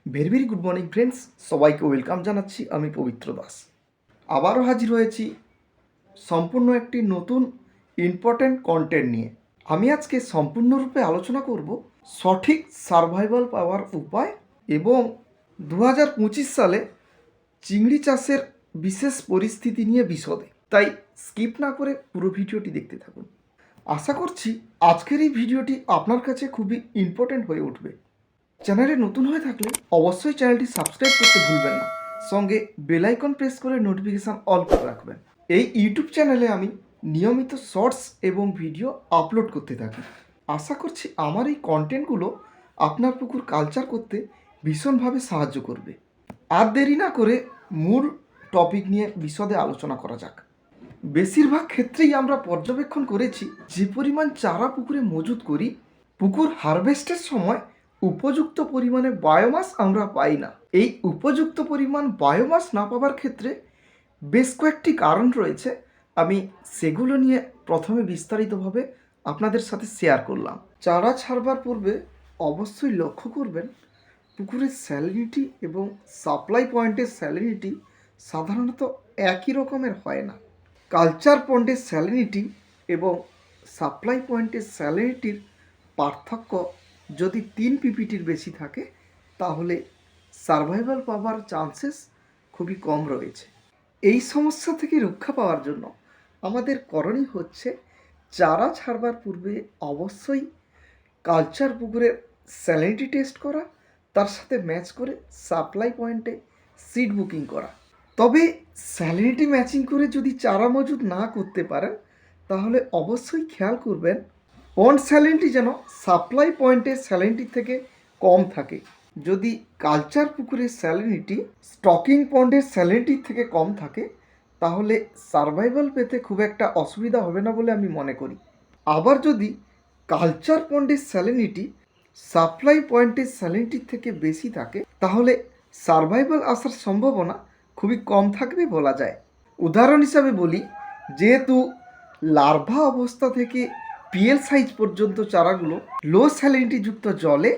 Very very good morning friends, সবাইকে welcome জানাচ্ছি। আমি পবিত্র দাস আবারও হাজির হয়েছি সম্পূর্ণ একটি নতুন ইম্পর্ট্যান্ট কন্টেন্ট নিয়ে। আমি আজকে সম্পূর্ণরূপে আলোচনা করব সঠিক সার্ভাইভাল পাওয়ার উপায় এবং 2025 সালে চিংড়ি চাষের বিশেষ পরিস্থিতি নিয়ে বিশদে। তাই স্কিপ না করে পুরো ভিডিওটি দেখতে থাকুন। আশা করছি আজকের এই ভিডিওটি আপনার কাছে খুবই ইম্পর্ট্যান্ট হয়ে উঠবে। চ্যানেলে নতুন হয়ে থাকলে অবশ্যই চ্যানেলটি সাবস্ক্রাইব করতে ভুলবেন না, সঙ্গে বেল আইকন প্রেস করে নোটিফিকেশান অল করে রাখবেন। এই ইউটিউব চ্যানেলে আমি নিয়মিত শর্টস এবং ভিডিও আপলোড করতে থাকি। আশা করছি আমার এই কন্টেন্টগুলো আপনার পুকুর কালচার করতে ভীষণভাবে সাহায্য করবে। আর দেরি না করে মূল টপিক নিয়ে বিশদে আলোচনা করা যাক। বেশিরভাগ ক্ষেত্রেই আমরা পর্যবেক্ষণ করেছি যে পরিমাণ চারা পুকুরে মজুত করি, পুকুর হারভেস্টের সময় উপযুক্ত পরিমাণে বায়োমাস আমরা পাই না। এই উপযুক্ত পরিমাণ বায়োমাস না পাওয়ার ক্ষেত্রে বেশ কয়েকটি কারণ রয়েছে। আমি সেগুলো নিয়ে প্রথমে বিস্তারিতভাবে আপনাদের সাথে শেয়ার করলাম। চারা ছাড়বার পূর্বে অবশ্যই লক্ষ্য করবেন পুকুরের স্যালিনিটি এবং সাপ্লাই পয়েন্টের স্যালিনিটি সাধারণত একই রকমের হয় না। কালচার পয়েন্টের স্যালিনিটি এবং সাপ্লাই পয়েন্টের স্যালিনিটির পার্থক্য যদি 3 পিপিটির বেশি থাকে তাহলে সার্ভাইভাল পাওয়ার চান্সেস খুবই কম রয়েছে। এই সমস্যা থেকে রক্ষা পাওয়ার জন্য আমাদের করণীয় হচ্ছে চারা ছাড়বার পূর্বে অবশ্যই কালচার পুকুরের স্যালিনিটি টেস্ট করা, তার সাথে ম্যাচ করে সাপ্লাই পয়েন্টে সিড বুকিং করা। তবে স্যালিনিটি ম্যাচিং করে যদি চারা মজুত না করতে পারেন তাহলে অবশ্যই খেয়াল করবেন পন্ড স্যালিনিটি যেন সাপ্লাই পয়েন্টের স্যালিনিটি থেকে কম থাকে। যদি কালচার পুকুরের স্যালিনিটি স্টকিং পন্ডের স্যালিনিটির থেকে কম থাকে তাহলে সার্ভাইভাল পেতে খুব একটা অসুবিধা হবে না বলে আমি মনে করি। আবার যদি কালচার পন্ডের স্যালিনিটি সাপ্লাই পয়েন্টের স্যালিনিটির থেকে বেশি থাকে তাহলে সার্ভাইভাল আসার সম্ভাবনা খুবই কম থাকবে বলা যায়। উদাহরণ হিসাবে বলি, যেহেতু লার্ভা অবস্থা থেকে পিএল সাইজ পর্যন্ত চারাগুলো লো স্যালিনিটিযুক্ত জলে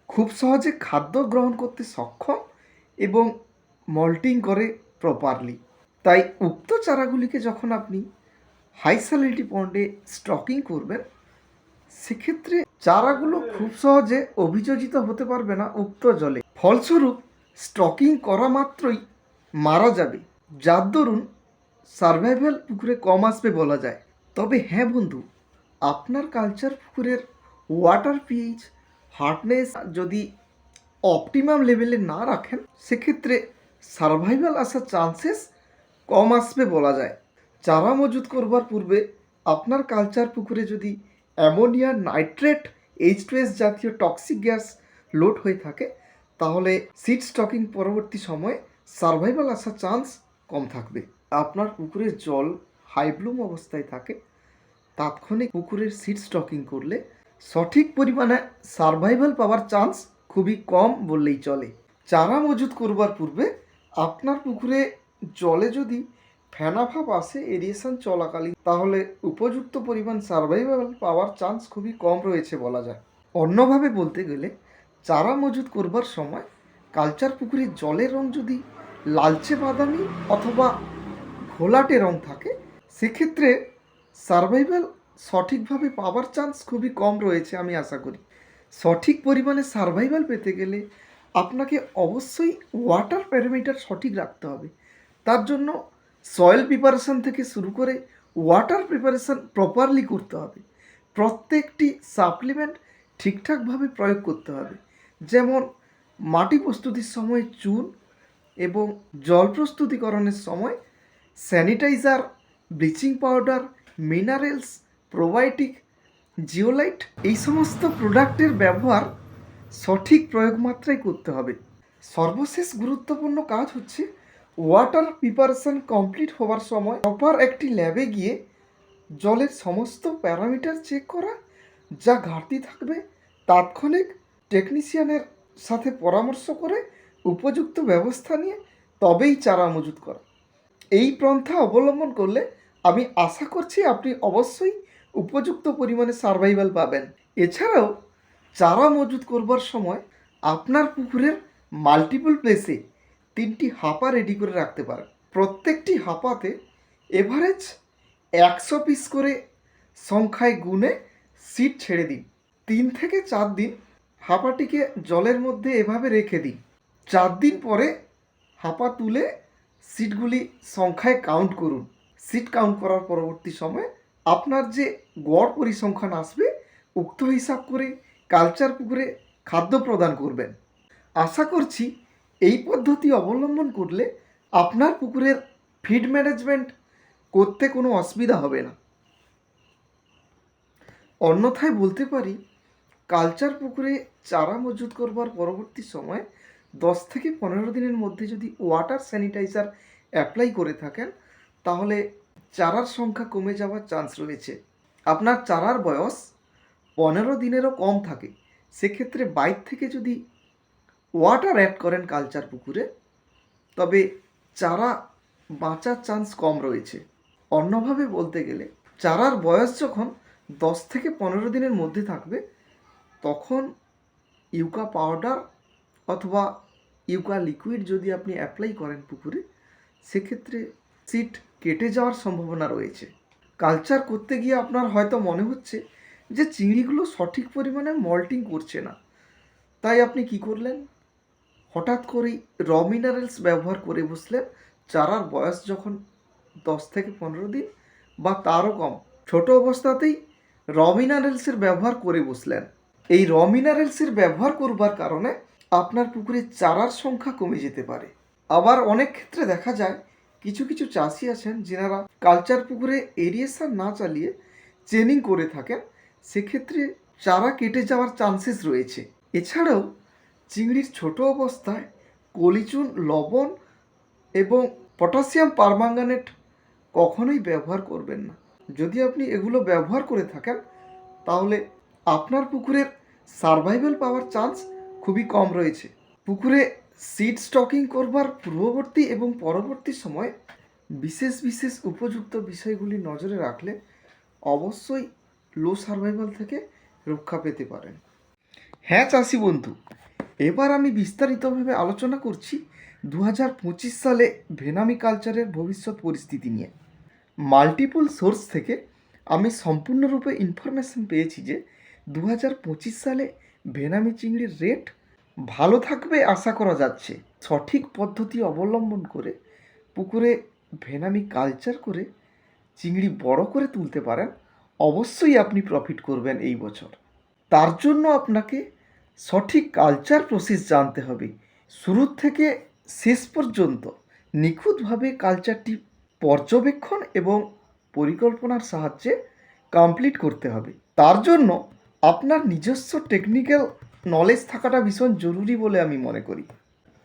খুব সহজে খাদ্য গ্রহণ করতে সক্ষম এবং মল্টিং করে প্রপারলি, তাই উক্ত চারাগুলিকে যখন আপনি হাই স্যালিনিটি পন্ডে স্টকিং করবেন সেক্ষেত্রে চারাগুলো খুব সহজে অভিযোজিত হতে পারবে না উক্ত জলে। ফলস্বরূপ স্টকিং করা মাত্রই মারা যাবে, যার দরুন সার্ভাইভাল পুকুরে কম আসবে বলা যায়। তবে হ্যাঁ বন্ধু, আপনার কালচার পুকুরের ওয়াটার পিএইচ হার্ডনেস যদি অপটিমাম লেভেলে না রাখেন সেক্ষেত্রে সার্ভাইভাল আসার চান্সেস কম আসবে বলা যায়। চারা মজুত করবার পূর্বে আপনার কালচার পুকুরে যদি অ্যামোনিয়া নাইট্রেট H2S জাতীয় টক্সিক গ্যাস লোড হয়ে থাকে তাহলে সিড স্টকিং পরবর্তী সময়ে সার্ভাইভাল আসার চান্স কম থাকবে। আপনার পুকুরের জল হাইব্লুম অবস্থায় থাকে, তাৎক্ষণিক পুকুরের সিড স্টকিং করলে সঠিক পরিমাণে সার্ভাইভাল পাওয়ার চান্স খুবই কম বললেই চলে। চারা মজুত করবার পূর্বে আপনার পুকুরে জলে যদি ফেনাভাব আসে এরিয়েশন চলাকালীন তাহলে উপযুক্ত পরিমাণ সার্ভাইভাল পাওয়ার চান্স খুবই কম রয়েছে বলা যায়। অন্যভাবে বলতে গেলে চারা মজুত করবার সময় কালচার পুকুরের জলের রং যদি লালচে বাদামি অথবা ঘোলাটে রং থাকে সেক্ষেত্রে সার্ভাইভাল সঠিকভাবে পাওয়ার চান্স খুবই কম রয়েছে আমি আশা করি। সঠিক পরিমাণে সার্ভাইভাল পেতে গেলে আপনাকে অবশ্যই ওয়াটার প্যারামিটার সঠিক রাখতে হবে। তার জন্য সয়েল প্রিপারেশন থেকে শুরু করে ওয়াটার প্রিপারেশন প্রপারলি করতে হবে। প্রত্যেকটি সাপ্লিমেন্ট ঠিকঠাকভাবে প্রয়োগ করতে হবে, যেমন মাটি প্রস্তুতির সময় চুন এবং জল প্রস্তুতিকরণের সময় sanitiser, bleaching powder, minerals, probiotic, zeolite এই সমস্ত প্রোডাক্টের ব্যবহার সঠিক প্রয়োগ মাত্রায় করতে হবে। সর্বশেষ গুরুত্বপূর্ণ কাজ হচ্ছে ওয়াটার প্রিপারেশন কমপ্লিট হওয়ার সময় প্রপার একটি ল্যাবে গিয়ে জলের সমস্ত প্যারামিটার চেক করা, যা ঘাটতি থাকবে তাৎক্ষণিক টেকনিশিয়ানের সাথে পরামর্শ করে উপযুক্ত ব্যবস্থা নিয়ে তবেই চারা মজুত করা। এই পন্থা অবলম্বন করলে আমি আশা করছি আপনি অবশ্যই উপযুক্ত পরিমাণে সার্ভাইভাল পাবেন। এছাড়াও চারা মজুত করবার সময় আপনার পুকুরের মাল্টিপল প্লেসে 3টি হাপা রেডি করে রাখতে পারেন। প্রত্যেকটি হাপাতে এভারেজ 100 পিস করে সংখ্যায় গুনে সিড ছেড়ে দিন। 3 থেকে 4 দিন হাপাটিকে জলের মধ্যে এভাবে রেখে দিন। 4 দিন পরে হাপা তুলে সিটগুলি সংখ্যায় কাউন্ট করুন। সিট কাউন্ট করার পরবর্তী সময়ে আপনার যে গড় পরিসংখ্যান আসবে উক্ত হিসাব করে কালচার পুকুরে খাদ্য প্রদান করবেন। আশা করছি এই পদ্ধতি অবলম্বন করলে আপনার পুকুরের ফিড ম্যানেজমেন্ট করতে কোনো অসুবিধা হবে না। অন্যথায় বলতে পারি, কালচার পুকুরে চারা মজুত করবার পরবর্তী সময়ে 10 থেকে 15 দিনের মধ্যে যদি ওয়াটার স্যানিটাইজার অ্যাপ্লাই করে থাকেন তাহলে চারার সংখ্যা কমে যাওয়ার চান্স রয়েছে। আপনার চারার বয়স 15 দিনেরও কম থাকে, সেক্ষেত্রে বাইরে থেকে যদি ওয়াটার অ্যাড করেন কালচার পুকুরে তবে চারা বাঁচার চান্স কম রয়েছে। অন্যভাবে বলতে গেলে চারার বয়স যখন 10 থেকে 15 দিনের মধ্যে থাকবে তখন ইউকা পাউডার অথবা ইউকা লিকুইড যদি আপনি অ্যাপ্লাই করেন পুকুরে, সেক্ষেত্রে সিড কেটে যাওয়ার সম্ভাবনা রয়েছে। কালচার করতে গিয়ে আপনার হয়তো মনে হচ্ছে যে চিংড়িগুলো সঠিক পরিমাণে মল্টিং করছে না, তাই আপনি কি করলেন, হঠাৎ করেই র মিনারেলস ব্যবহার করে বসলেন। চারার বয়স যখন 10 থেকে 15 দিন বা তারও কম, ছোট অবস্থাতেই র মিনারেলসের ব্যবহার করে বসলেন। এই র মিনারেলসের ব্যবহার করবার কারণে আপনার পুকুরে চারার সংখ্যা কমে যেতে পারে। আবার অনেক ক্ষেত্রে দেখা যায় কিছু কিছু চাষি আছেন যেনারা কালচার পুকুরে এরিয়েশন না চালিয়ে চেনিং করে থাকেন, সেক্ষেত্রে চারা কেটে যাওয়ার চান্সেস রয়েছে। এছাড়াও চিংড়ির ছোট অবস্থায় কলিচুন, লবণ এবং পটাশিয়াম পারম্যাঙ্গানেট কখনোই ব্যবহার করবেন না। যদি আপনি এগুলো ব্যবহার করে থাকেন তাহলে আপনার পুকুরের সারভাইভাল পাওয়ার চান্স খুবই কম রয়েছে। পুকুরে সিড স্টকিং করবার পূর্ববর্তী এবং পরবর্তী সময় বিশেষ বিশেষ উপযুক্ত বিষয়গুলি নজরে রাখলে অবশ্যই লো সারভাইভাল থেকে রক্ষা পেতে পারেন। হ্যাঁ চাষি বন্ধু, এবার আমি বিস্তারিতভাবে আলোচনা করছি 2025 সালে ভেনামি কালচারের ভবিষ্যৎ পরিস্থিতি নিয়ে। মাল্টিপল সোর্স থেকে আমি সম্পূর্ণরূপে ইনফরমেশন পেয়েছি যে 2025 সালে ভেনামি চিংড়ির রেট ভালো থাকবে আশা করা যাচ্ছে। সঠিক পদ্ধতি অবলম্বন করে পুকুরে ভেনামি কালচার করে চিংড়ি বড় করে তুলতে পারেন, অবশ্যই আপনি প্রফিট করবেন এই বছর। তার জন্য আপনাকে সঠিক কালচার প্রসেস জানতে হবে। শুরু থেকে শেষ পর্যন্ত নিখুঁতভাবে কালচারটি পর্যবেক্ষণ এবং পরিকল্পনার সাহায্যে কমপ্লিট করতে হবে। তার জন্য আপনার নিজস্ব টেকনিক্যাল নলেজ থাকাটা ভীষণ জরুরি বলে আমি মনে করি।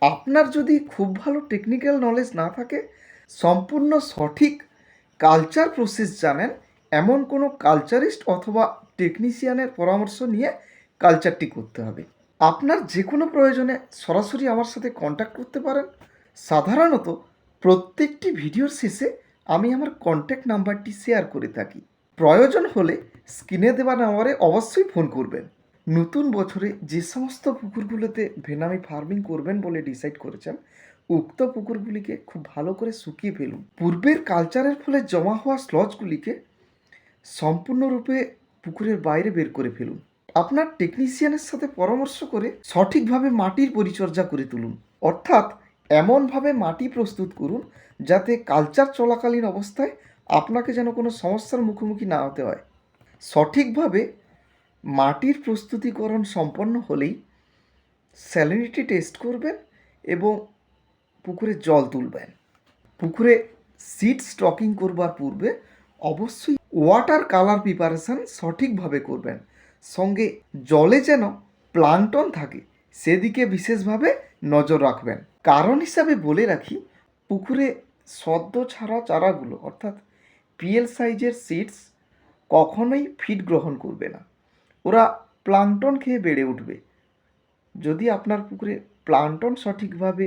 আপনার যদি খুব ভালো টেকনিক্যাল নলেজ না থাকে, সম্পূর্ণ সঠিক কালচার প্রসেস জানেন এমন কোনো কালচারিস্ট অথবা টেকনিশিয়ানের পরামর্শ নিয়ে কালচারটি করতে হবে। আপনার যে কোনো প্রয়োজনে সরাসরি আমার সাথে কন্ট্যাক্ট করতে পারেন। সাধারণত প্রত্যেকটি ভিডিওর শেষে আমি আমার কন্ট্যাক্ট নাম্বারটি শেয়ার করে থাকি। প্রয়োজন হলে স্ক্রিনে দেওয়া নাম্বারে অবশ্যই ফোন করবেন। নতুন বছরে যে সমস্ত পুকুরগুলোতে ভেনামি ফার্মিং করবেন বলে ডিসাইড করেছেন, উক্ত পুকুরগুলিকে খুব ভালো করে শুকিয়ে ফেলুন। পূর্বের কালচারের ফলে জমা হওয়া স্লজগুলিকে সম্পূর্ণরূপে পুকুরের বাইরে বের করে ফেলুন। আপনার টেকনিশিয়ানের সাথে পরামর্শ করে সঠিকভাবে মাটির পরিচর্যা করে তুলুন, অর্থাৎ এমনভাবে মাটি প্রস্তুত করুন যাতে কালচার চলাকালীন অবস্থায় আপনাকে যেন কোনো সমস্যার মুখোমুখি না হতে হয়। সঠিকভাবে মাটির প্রস্তুতিকরণ সম্পন্ন হলেই স্যালিনিটি টেস্ট করবেন এবং পুকুরে জল তুলবেন। পুকুরে সিড স্টকিং করবার পূর্বে অবশ্যই ওয়াটার কালার প্রিপারেশান সঠিকভাবে করবেন। সঙ্গে জলে যেন প্লাঙ্কটন থাকে সেদিকে বিশেষভাবে নজর রাখবেন। কারণ হিসাবে বলে রাখি, পুকুরে সদ্য ছাড়া চারাগুলো অর্থাৎ পিএল সাইজের সিডস কখনোই ফিড গ্রহণ করবে না, ওরা প্লাঙ্কটন খেয়ে বেড়ে উঠবে। যদি আপনার পুকুরে প্লাঙ্কটন সঠিকভাবে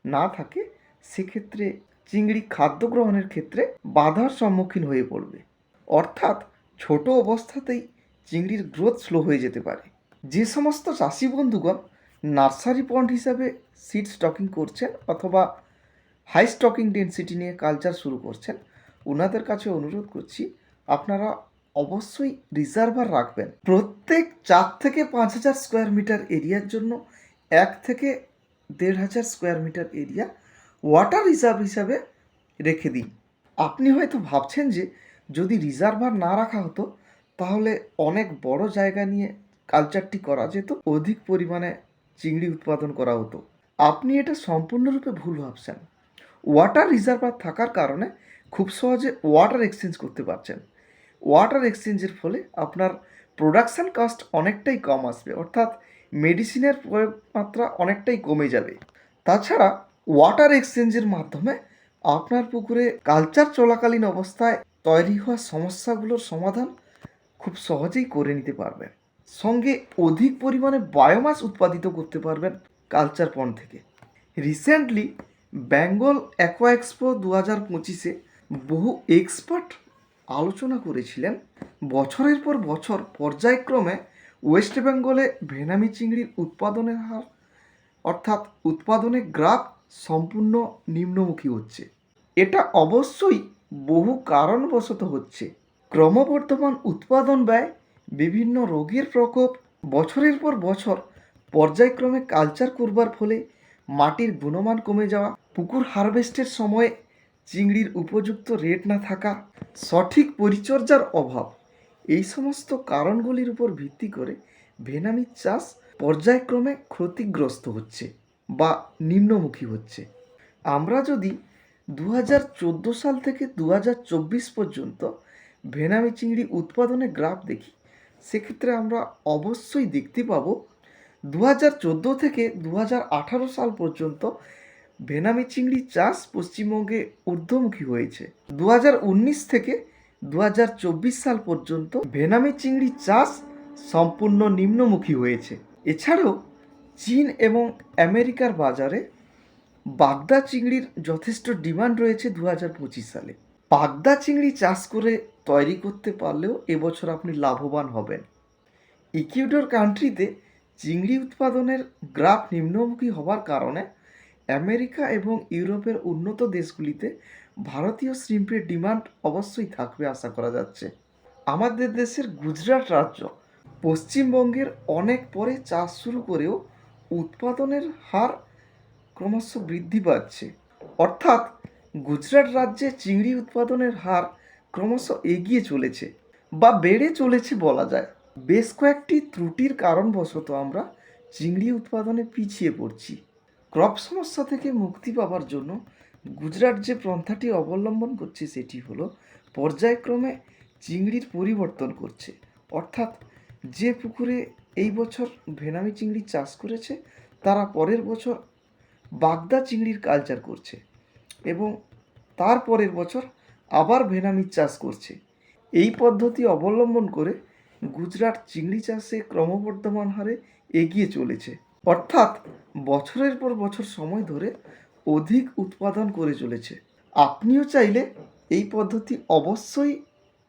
না থাকে সেক্ষেত্রে চিংড়ি খাদ্য গ্রহণের ক্ষেত্রে বাধার সম্মুখীন হয়ে পড়বে, অর্থাৎ ছোট অবস্থাতেই চিংড়ির গ্রোথ স্লো হয়ে যেতে পারে। যে সমস্ত চাষি বন্ধুগণ নার্সারি পন্ড হিসাবে সিড স্টকিং করছেন অথবা হাই স্টকিং ডেন্সিটি নিয়ে কালচার শুরু করছেন, ওনাদের কাছে অনুরোধ করছি আপনারা অবশ্যই রিজার্ভার রাখবেন। প্রত্যেক 4 থেকে 5,000 স্কোয়ার মিটার এরিয়ার জন্য 1 থেকে 1,500 square metre area water reserve হিসাবে রেখে দিন। আপনি হয়তো ভাবছেন যে যদি রিজার্ভার না রাখা হতো তাহলে অনেক বড় জায়গা নিয়ে কালচারটি করা যেত, অধিক পরিমাণে চিংড়ি উৎপাদন করা হতো। আপনি এটা সম্পূর্ণরূপে ভুল ভাবছেন। ওয়াটার রিজার্ভার থাকার কারণে খুব সহজে ওয়াটার এক্সচেঞ্জ করতে পারছেন। ওয়াটার এক্সচেঞ্জের ফলে আপনার প্রোডাকশান কস্ট অনেকটাই কম আসবে, অর্থাৎ মেডিসিনের প্রয়োগ মাত্রা অনেকটাই কমে যাবে। তাছাড়া ওয়াটার এক্সচেঞ্জের মাধ্যমে আপনার পুকুরে কালচার চলাকালীন অবস্থায় তৈরি হওয়া সমস্যাগুলোর সমাধান খুব সহজেই করে নিতে পারবেন। সঙ্গে অধিক পরিমাণে বায়োমাস উৎপাদিত করতে পারবেন কালচার পন্ড থেকে। রিসেন্টলি বেঙ্গল অ্যাকোয়া এক্সপো 2025-এ বহু এক্সপার্ট আলোচনা করেছিলেন বছরের পর বছর পর্যায়ক্রমে ওয়েস্ট বেঙ্গলে ভেনামি চিংড়ির উৎপাদনের হার অর্থাৎ উৎপাদনের গ্রাফ সম্পূর্ণ নিম্নমুখী হচ্ছে। এটা অবশ্যই বহু কারণবশত হচ্ছে। ক্রমবর্ধমান উৎপাদন ব্যয়, বিভিন্ন রোগের প্রকোপ, বছরের পর বছর পর্যায়ক্রমে কালচার করবার ফলে মাটির গুণমান কমে যাওয়া, পুকুর হারভেস্টের সময়ে চিংড়ির উপযুক্ত রেট না থাকা, সঠিক পরিচর্যার অভাব, এই সমস্ত কারণগুলির উপর ভিত্তি করে ভেনামির চাষ পর্যায়ক্রমে ক্ষতিগ্রস্ত হচ্ছে বা নিম্নমুখী হচ্ছে। আমরা যদি 2014 সাল থেকে 2024 পর্যন্ত ভেনামি চিংড়ি উৎপাদনের গ্রাফ দেখি, সেক্ষেত্রে আমরা অবশ্যই দেখতে পাবো 2014 থেকে 2018 সাল পর্যন্ত ভেনামি চিংড়ি চাষ পশ্চিমবঙ্গে ঊর্ধ্বমুখী হয়েছে। 2019 থেকে 2024 সাল পর্যন্ত ভেনামি চিংড়ি চাষ সম্পূর্ণ নিম্নমুখী হয়েছে। এছাড়াও চীন এবং আমেরিকার বাজারে বাগদা চিংড়ির যথেষ্ট ডিমান্ড রয়েছে 2025 সালে। বাগদা চিংড়ি চাষ করে তৈরি করতে পারলেও এবছর আপনি লাভবান হবেন। ইকুয়েডর কান্ট্রিতে চিংড়ি উৎপাদনের গ্রাফ নিম্নমুখী হওয়ার কারণে আমেরিকা এবং ইউরোপের উন্নত দেশগুলিতে ভারতীয় শ্রিম্পের ডিমান্ড অবশ্যই থাকবে আশা করা যাচ্ছে। আমাদের দেশের গুজরাট রাজ্য পশ্চিমবঙ্গের অনেক পরে চাষ শুরু করেও উৎপাদনের হার ক্রমশ বৃদ্ধি পাচ্ছে, অর্থাৎ গুজরাট রাজ্যে চিংড়ি উৎপাদনের হার ক্রমশ এগিয়ে চলেছে বা বেড়ে চলেছে বলা যায়। বেশ কয়েকটি ত্রুটির কারণবশত আমরা চিংড়ি উৎপাদনে পিছিয়ে পড়ছি। ক্রপ সমস্যা থেকে মুক্তি পাওয়ার জন্য গুজরাট যে পন্থাটি অবলম্বন করছে সেটি হলো পর্যায়ক্রমে চিংড়ির পরিবর্তন করছে, অর্থাৎ যে পুকুরে এই বছর ভেনামি চিংড়ি চাষ করেছে তারা পরের বছর বাগদা চিংড়ির কালচার করছে এবং তার পরের বছর আবার ভেনামির চাষ করছে। এই পদ্ধতি অবলম্বন করে গুজরাট চিংড়ি চাষে ক্রমবর্ধমান হারে এগিয়ে চলেছে, অর্থাৎ বছরের পর বছর সময় ধরে অধিক উৎপাদন করে চলেছে। আপনিও চাইলে এই পদ্ধতি অবশ্যই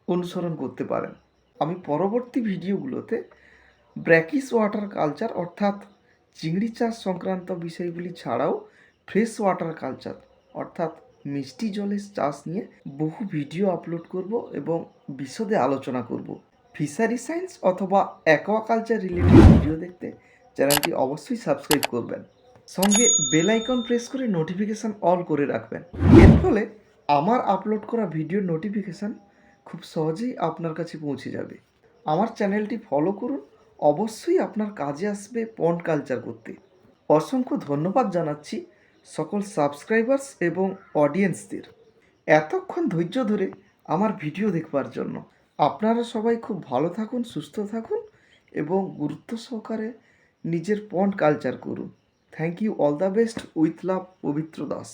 অনুসরণ করতে পারেন। আমি পরবর্তী ভিডিওগুলোতে ব্র্যাকিশ ওয়াটার কালচার অর্থাৎ চিংড়ি চাষ সংক্রান্ত বিষয়গুলি ছাড়াও ফ্রেশ ওয়াটার কালচার অর্থাৎ মিষ্টি জলের চাষ নিয়ে বহু ভিডিও আপলোড করব এবং বিশদে আলোচনা করব। ফিশারি সায়েন্স অথবা অ্যাকোয়াকালচার রিলেটেড ভিডিও দেখতে চ্যানেলটি অবশ্যই সাবস্ক্রাইব করবেন, সঙ্গে বেল আইকন প্রেস করে নোটিফিকেশান অল করে রাখবেন। এর ফলে আমার আপলোড করা ভিডিওর নোটিফিকেশান খুব সহজেই আপনার কাছে পৌঁছে যাবে। আমার চ্যানেলটি ফলো করুন, অবশ্যই আপনার কাজে আসবে পন্ড কালচার করতে। অসংখ্য ধন্যবাদ জানাচ্ছি সকল সাবস্ক্রাইবার্স এবং অডিয়েন্সদের এতক্ষণ ধৈর্য ধরে আমার ভিডিও দেখবার জন্য। আপনারা সবাই খুব ভালো থাকুন, সুস্থ থাকুন এবং গুরুত্ব সহকারে নিজের পন্ড কালচার করুন। Thank you, all the best, with love, Pabitra Das.